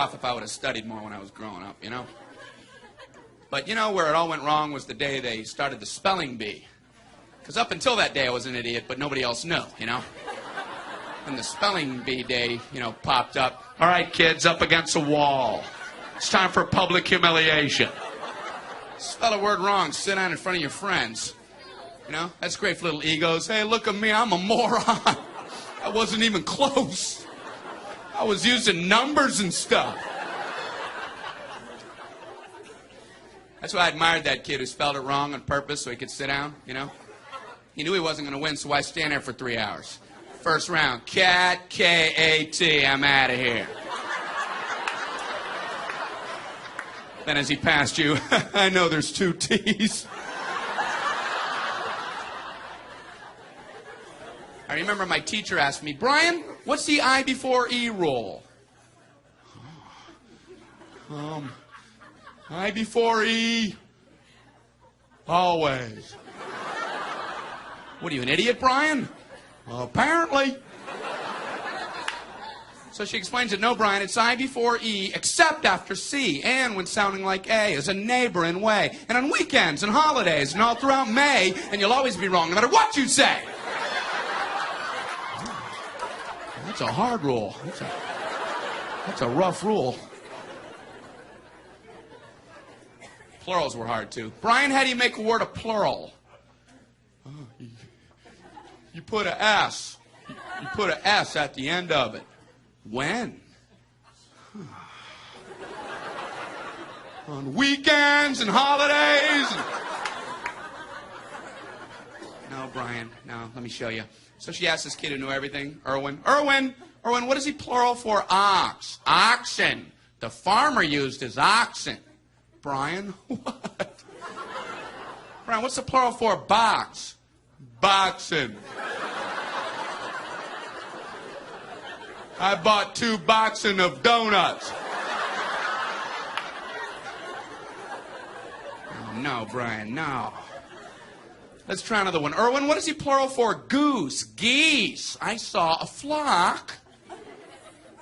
off if I would have studied more when I was growing up, you know? But you know where it all went wrong was the day they started the spelling bee. Because up until that day I was an idiot, but nobody else knew, you know? When the spelling bee day, you know, popped up. All right, kids, up against a wall. It's time for public humiliation. Spell a word wrong, sit down in front of your friends. You know, that's great for little egos. Hey, look at me, I'm a moron. I wasn't even close. I was using numbers and stuff. That's why I admired that kid who spelled it wrong on purpose so he could sit down, you know? He knew he wasn't going to win, so why stand there for 3 hours? First round, cat, K-A-T, I'm out of here. Then as he passed you, I know there's 2 T's. I remember my teacher asked me, Brian, what's the I before E rule? I before E, always. What are you, an idiot, Brian? Apparently. So she explains it, no, Brian, it's I before E, except after C, and when sounding like A, as a neighboring way, and on weekends and holidays, and all throughout May, and you'll always be wrong, no matter what you say. That's a hard rule. That's a rough rule. Plurals were hard, too. Brian, how do you make a word a plural? You put an S. You put an S at the end of it. When? On weekends and holidays. No, Brian, no, let me show you. So she asked this kid who knew everything, Erwin, what is he plural for? Ox. Oxen. The farmer used his oxen. Brian, what? Brian, what's the plural for box? Boxing. I bought 2 boxing of donuts. Oh, no, Brian, no. Let's try another one. Erwin, what is he plural for? Goose. Geese. I saw a flock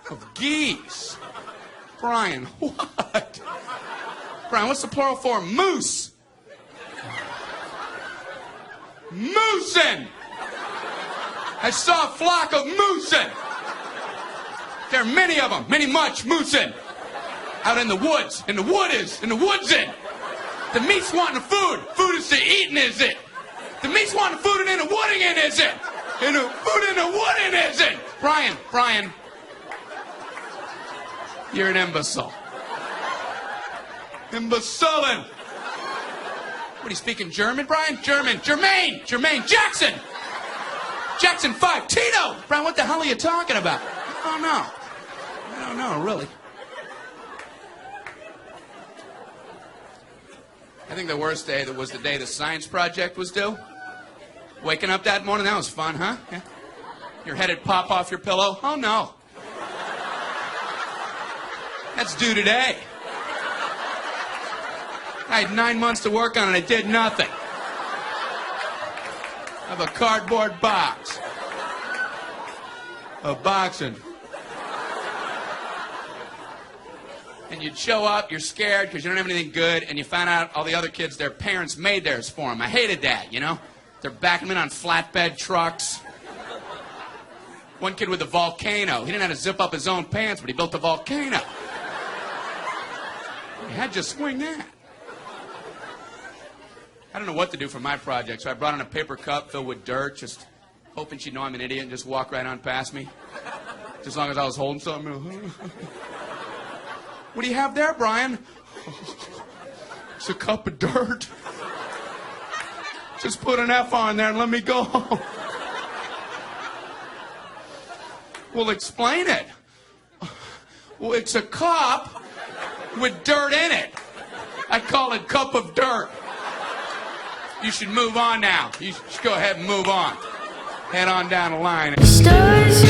of geese. Brian, what? Brian, what's the plural for? Moose. Moosin. I saw a flock of moosin. There are many of them, much moosin. Out in the woods, in the woodsin. The meat's wanting the food. Food is to eating, is it? The meat's wanting the food and in the wooding, is it? And the food in the wooding, is it? Brian, you're an imbecile. Imbecilin'. What, are you speaking German, Brian? Jermaine Jackson. Jackson 5, Tito. Brian, what the hell are you talking about? I don't know, really. I think the worst day was the day the science project was due. Waking up that morning, that was fun, huh? Yeah. Your head would pop off your pillow. Oh, no. That's due today. I had 9 months to work on it. I did nothing. I have a cardboard box of boxing. And you'd show up, you're scared because you don't have anything good, and you find out all the other kids, their parents made theirs for them. I hated that, you know? They're backing them in on flatbed trucks. One kid with a volcano. He didn't have to zip up his own pants, but he built a volcano. You had to swing that. I don't know what to do for my project, so I brought in a paper cup filled with dirt, just hoping she'd know I'm an idiot and just walk right on past me. Just as long as I was holding something. What do you have there, Brian? It's a cup of dirt. Just put an F on there and let me go. Well, explain it. Well, it's a cup with dirt in it. I call it cup of dirt. You should move on now. You should go ahead and move on. Head on down the line. Stars